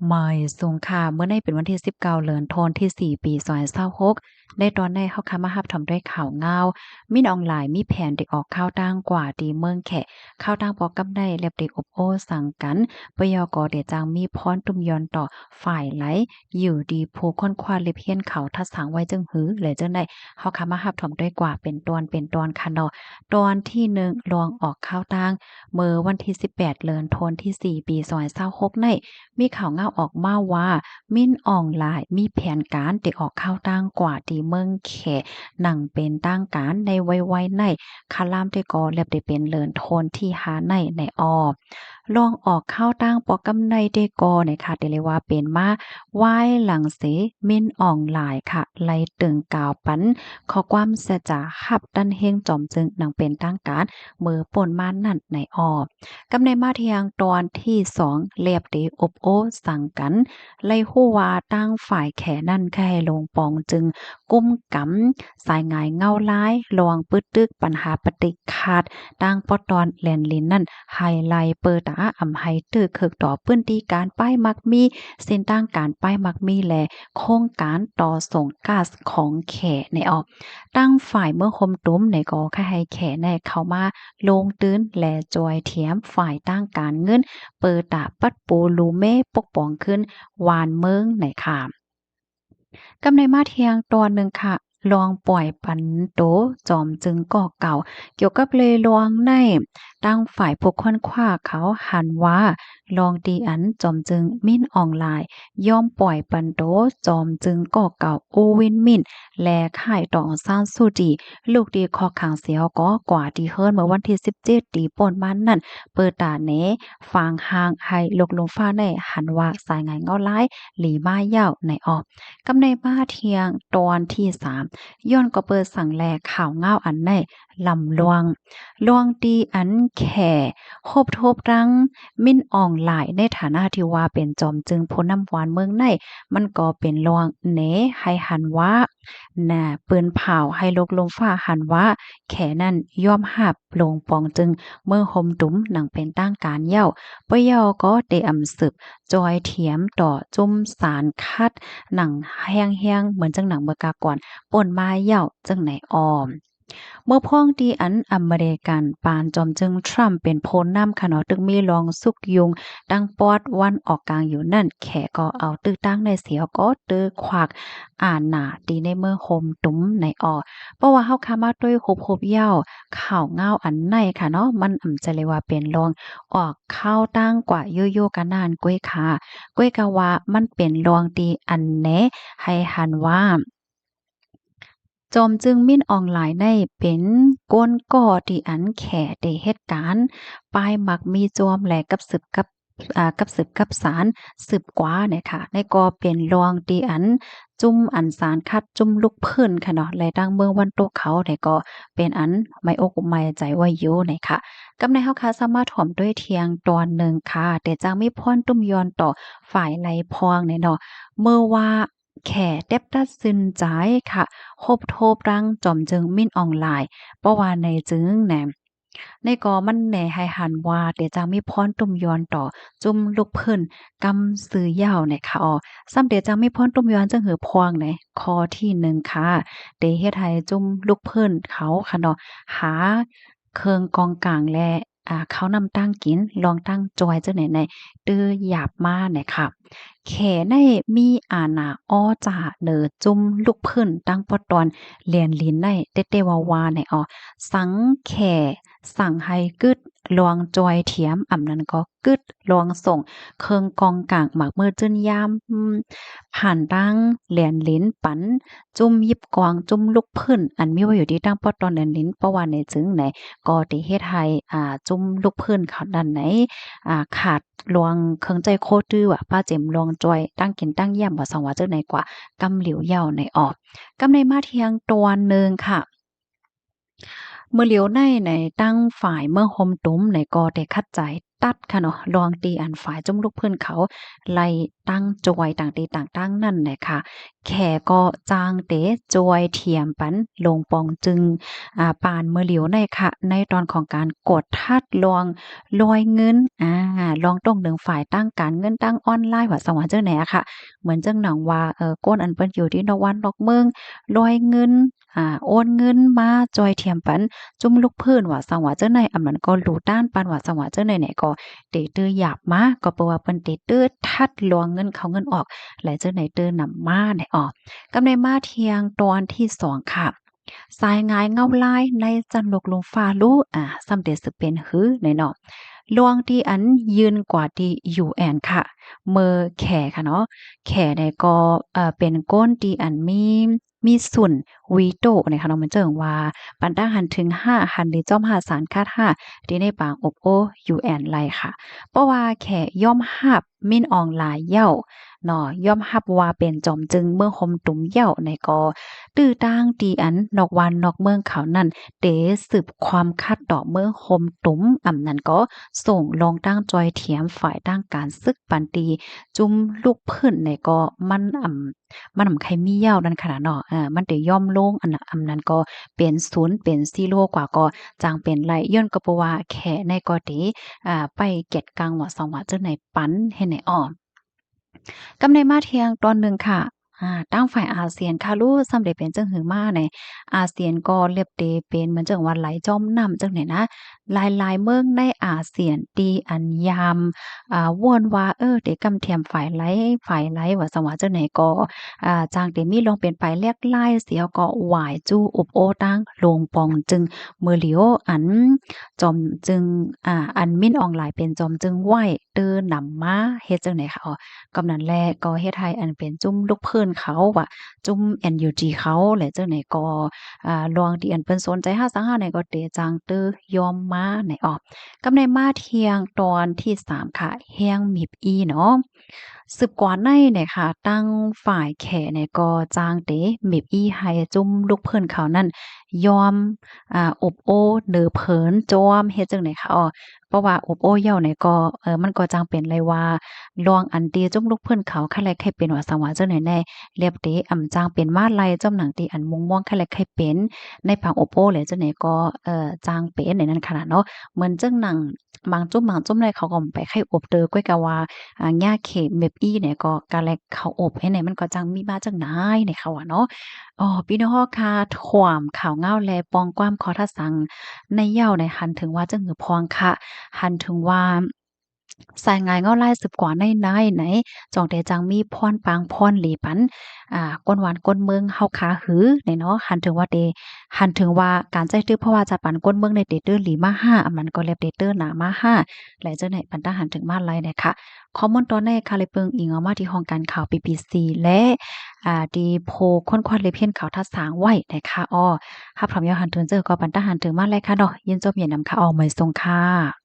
ไม่สูงค่ะเมื่อในเป็นวันที่19เดือนธันวาคมที่4ปี2026ในตอนในเฮาค่ะมารับชมด้วยข่าวเงามีออนไลน์มีแผนได้ออกข่าวต่างกว่าดีเมืองแขข่าวต่างปอกกับได้เรียบได้อบโอ้สั่งกันปยกเดจังมีพรตุ้มยอนต่อฝ่ายไหลอยู่ดีผู้ค้นคว้าเล็บเฮียนเขาทัดสางไว้จึงหือเลยจังได๋เฮาค่ะมารับชมด้วยกว่าเป็นตอนค่ะเนาะตอนที่1ลองออกข่าวต่างเมื่อวันที่18เดือนธันวาคมที่4ปี2026ใน มีข่าวเงาออกมาว่ามิ้นออนไลน์มีแผนการที่ออกข่าวต่างกว่าที่เมืองแขหนังเป็นต่างการในไวๆในคาลามที่ก็เรียบได้เป็นเลินโทนที่หาในออลองออกข่าวต่างปอกำในได้ก็นะคะได้เลยว่าเป็นมาไหว้หลังเสมิ้นออนไลน์ค่ะไล่ตึงกาวปันข้อความเสยจะหับดันเฮงจอมจึงหนังเป็นต่างการมือป่นมานั่นในออ กำในมาเทียงตอนที่2เรียบดีอบโอ้สั่งกันไล่ฮู้ว่าตั้งฝ่ายแขนั่นแค่ให้ลงปองจึงกุ้มกำสายงายเงาร้ายลวงปึดตึกปัญหาปฏิขาดตั้งปอตอนแลนลินนั่นไฮไลเปิดตาอำไฮตึกเคิกต่อปื้นตีการป้ายมักมีเส้นตั้งการป้ายมักมีแลโครงการต่อส่งก๊าซของแขในออกตั้งฝ่ายเมื่อคมตุ้มในก็แค่ให้แขในเข้ามาลงตื้นและจอยเทียมฝ่ายตั้งการเงินเปิดตาปัดปูลูเม่ปกป้องขึ้นวานเมืองในค่ะกำในมาเทียงตอนหนึ่งค่ะลองปล่อยปันโตจอมจึงก่อเก่าเกี่ยวกับเลยลวงในตั้งฝ่ายผู้ค้นคว้าเขาหันว่าลองดีอันจอมจึงมิ้นออนไลน์ย่อมปล่อยปันโตจอมจึงก่อเก่าโอวินมินและข่ายต่อซานซูจีลูกดีคอขังเสียวก็กว่าที่เฮิรนเมื่อวันที่17ตีป่นมันนั่นเปิดตาเนฟางหางให้ลกลงฟ้าในหันว่าสายงานเงาร้ายหลีมาเย้าในออก กำในบ้าเทียงตอนที่3ย้อนก็เปิดสั่งแลข่าวเงาอันในลำลวงตีอันแข่โคบทบรังมิ้นออนไลน์ในฐานะที่ว่าเป็นจอมจึงพ้นน้ำหวานเมืองในมันก็เป็นลวงเนให้หันว่าน่ะปืนเผาให้ลกลมฟ้าหันว่าแขนั้นย่อมหับลงปองจึงเมื่อห่มตุ้มหนังเป็นตั้งการเย้าปะเยาก็ได้อำสืบจอยเถียมต่อจุ่มสารคัด หนังแห้งๆเหมือนจังหนังเมื่อกาก่อนป่นมาเหย้าจังไหนอ้อมเมื่อพ้องที่อันอเมริกันปานจอมจึงทรัมป์เป็นโพนนำค่ะเนาะตึกมีรองสุกยุงดังปอดวันออกกลางอยู่นั่นแขก็เอาตึกตั้งในเสียวก็ตื้อขวักอ่านหน้าตีในเมื่อโฮมตุ้มในออเพราะว่าเฮาคามาด้วยครบๆเหย้าข่าวเงาอันในค่ะเนาะมันจะเลยว่าเป็นรองออกข้าวตั้งกว่าโยโย่กันนานก้วยค่ะ ก้อยกะว่ามันเป็นรวงตีอันแหนให้หันว่าจอมจึงมิ้นออนไลน์ในเป็นก้นก่อที่อันแขได้เหตุการณ์ปลายมักมีจอมแหลกับสืบกับสืบกับสารสืบกว่าเนี่ยค่ะในก็เป็นรวงตีอันจุ่มอันสารคัดจุ่มลูกพื้นค่ะเนาะและดังเมืองวันโตกเขาเนี่ยก็เป็นอันไม่อกไม่ใจว่าอยู่เนี่ยค่ะกำในเฮาค่ะสามารถถ่อมด้วยเทียงตอนหนึ่งค่ะแต่จังมีพรตุ้มยอนต่อฝ่ายไหลพองเนี่ยเนาะ เมื่อว่าแข่เต็บตัดสินใจค่ะคบโทบรังจอมจึงมิ้นออนไลน์เพราะว่าในจึงแหนมในก็มันแหน่ให้หันว่าเดี๋ยวจะมีพรตุ่มยอนต่อจุ่มลูกเพิ่นกำซื้อยาวเนี่ยค่ะซ้ำเดี๋ยวจะมีพรตุ่มยอนจังหือพวงในข้อที่1ค่ะเดเฮ็ดให้จุ่มลูกเพิ่นเขาค่ะเนาะหาเครื่องกองกลางและเขานำตั้งกินลองตั้งจอยจังไหนในตื้อหยาบมาเนี่ยค่ะ แขในมีอาณาอ้อจ่าเหนือจุ่มลูกพื้นตั้งปอตอนเลียนลิ้นในเตๆวาๆในสังแขสั่งให้กึดลวงจอยเถียมอำนั้นก็กึดลวงส่งเคิงกองกลางหมากมือจื้นยามผ่านตั้งเหลียนลิ้นปันจุ่มยิบกวางจุ่มลูกพื้นอันมีไว้อยู่ที่ตั้งปอตอนเลียนลิ้นเพราะว่าในจึงไหนก็ได้เฮ็ดให้จุ่มลูกพื้นเขาด้านไหน ขาดลวงเครื่องใจโคตื้อว่ะป้าเจ็มลวงจอยตั้งกินตั้งเยี่ยมบ่สังว่าจังได๋กว่ากำเหลียวเหย้าในออกกำในมาเทียงตัวหนึ่งค่ะเมื่อเหลียวในตั้งฝ่ายเมืองโฮมตุ้มในก็ได้คัดใจ ตัดค่ะเนาะลองตีอันฝ่ายจุ่มลูกเพิ่นเขาไล่ตั้งจอยต่างตีต่างตั้งนั่นแหละค่ะแขก็จางเตจอยเทียมปันลงปองจึงปานเมื่อเหลียวในค่ะในตอนของการกดทัดลองลอยเงินลองตรงหนึ่งฝ่ายตั้งการเงินตั้งออนไลน์ว่าสว่าจังไหนอะค่ะเหมือนจังหนังว่าก้นอันเปิ้นอยู่ที่นวันนอกเมืองลอยเงินโอนเงินมาจอยเทียมปันจุ่มลูกเพิ่นว่าสังว่าเจ้าในอำมันก็รู้ด้านปันว่าสังว่าเจ้าในไหนก็เตตื้อหยาบมาก็เพราะว่าเปิ้นเตตื้อทัดลวงเงินเขาเงินออกและเจ้าไหนตื้อนำมาไหนออกกำในมาเที่ยงตอนที่2ค่ะสายงายเงาลายในจันลกลงฟ้ารู้สำเร็จสิเป็นหือในเนาะลวงที่อันยืนกว่าที่ UN ค่ะเมื่อแขค่ะเนาะแขเนี่ยก็เป็นก้นที่อันมีส่วนวีโตในค่ะเนาะมันเจิงว่าปันตั้งหันถึง5หันหรือจ้อม5สารคาด5ที่ในปางอบโอ UN ไลค่ะเพราะว่าแขย่อมหับมินออนไลน์เย้าเนาะย่อมรับว่าเป็นจอมจึงเมืองหมตุ่มเหย้าในก็ตื้อตั้งตีอันนอกวันนอกเมืองเขานั่นเตสืบความคัดต่อเมืองหมตุ่มนั้นก็ส่งลงตั้งจอยเถียมฝ่ายตั้งการซึกปันตีจุ่มลูกเพิ่นในก็มันใครมีเหย้านั่นขนาดเนาะมันได้ย่อมลงอันน่ะนั้นก็เป็นศูนย์เป็นซีโร่กว่าก็จางเป็นไรย้อนก็เพราะว่าแค่ในก็เตไปเก็ดกลางว่าสองว่าจังไหนปันให้ไหนอ้อ กำในมาเที่ยงตอนหนึ่งค่ะตั้งฝ่ายอาเซียนค่ะรู้สำเร็จเป็นจังหือมาในอาเซียนก็เรียบเตเป็นเหมือนจังว่าไหลจอมน้ำจังไหนนะหลายๆเมืองในอาเซียนตีอันยามว่วนว่าเตกำเทียมฝ่ายไหลว่าสว่าจังไหนก็จางเตมีลงเป็นไปแลกไล่เสียก็หวายจู้อุบโอตั้งลงปองจึงมือเหลียวอันจอมจึงอันมิ้นออนไลน์เป็นจอมจึงไหวเตอนำมาเฮ็ดจังไหนคะกำนันแลก็เฮ็ดให้อันเป็นจุ้มลูกเพิ่นเขาว่าจุ้ม NUG เขาและจังไหนก็ลวงที่อันเปิ้นสนใจหาสังหาในก็เตจางเตอยอมมาไหนออกกำในมาเที่ยงตอนที่3ค่ะแฮงมิบอีเนาะสืบกว่าในเนี่ยค่ะตั้งฝ่ายแขเนี่ยก็จางเตมิบอีให้จุ้มลูกเพิ่นเขานั่นยอมอบโอ้เหนือเผินจอมเฮ็ดจังไหนคะเพราะว่าอบโอ้เย้าเนี่ยก็มันก็จังเป็นเลยว่าลวงอันเดียจุ่มลูกเพิ่นเขาคันแลใครเป็นว่าสังวาเจ้าไหนแน่เรียบเตจางเป็นมาลัยจ้อมหนังตีอันมุงม่วงคันแลใครเป็นในผังโอโปเลยเจ้าไหนก็จางเป็นในนั้นขนาดเนาะเหมือนจังหนังบางจุ้มเลยเขาก็ไปไข่อบเตอก้อยกะว่าย่าเขมเม็บอี้เนี่ยก็กะแลเขาอบให้ไหนมันก็จังมีมาจังไหนเนี่ยเขาอะเนาะพี่น้องค่ะถ่วมข่าวเงาแลปองความขอทัดสังในเหย้าในหันถึงว่าจังหือพองค่ะหันถึงว่าสายงายเงาลายสืบกว่าในไหนจ่องแต่จังมีพรปางพรหลีปันก้นหวานก้นเมืองเฮาขาหือเนี่ยเนาะหันถึงว่าการใจตื้อเพราะว่าจะปันก้นเมืองในเตเตอร์หลีมา5อันมันก็เล็บเตเตอร์หนามา5และเจ้าไหนปันตาหันถึงมาไลเนี่ยค่ะคอมมอนตอนในคาเลยเปิงอิงเอามาที่ห้องการข่าว BBC และดีโพค้นควันเลยเพียนข่าวทัดสางไว้นะคะรับพร้อมยอหันถึงเจอก็ปันตาหันถึงมาเลยค่ะเนาะยินจบเย็นนำค่ะไม่ทรงค่ะ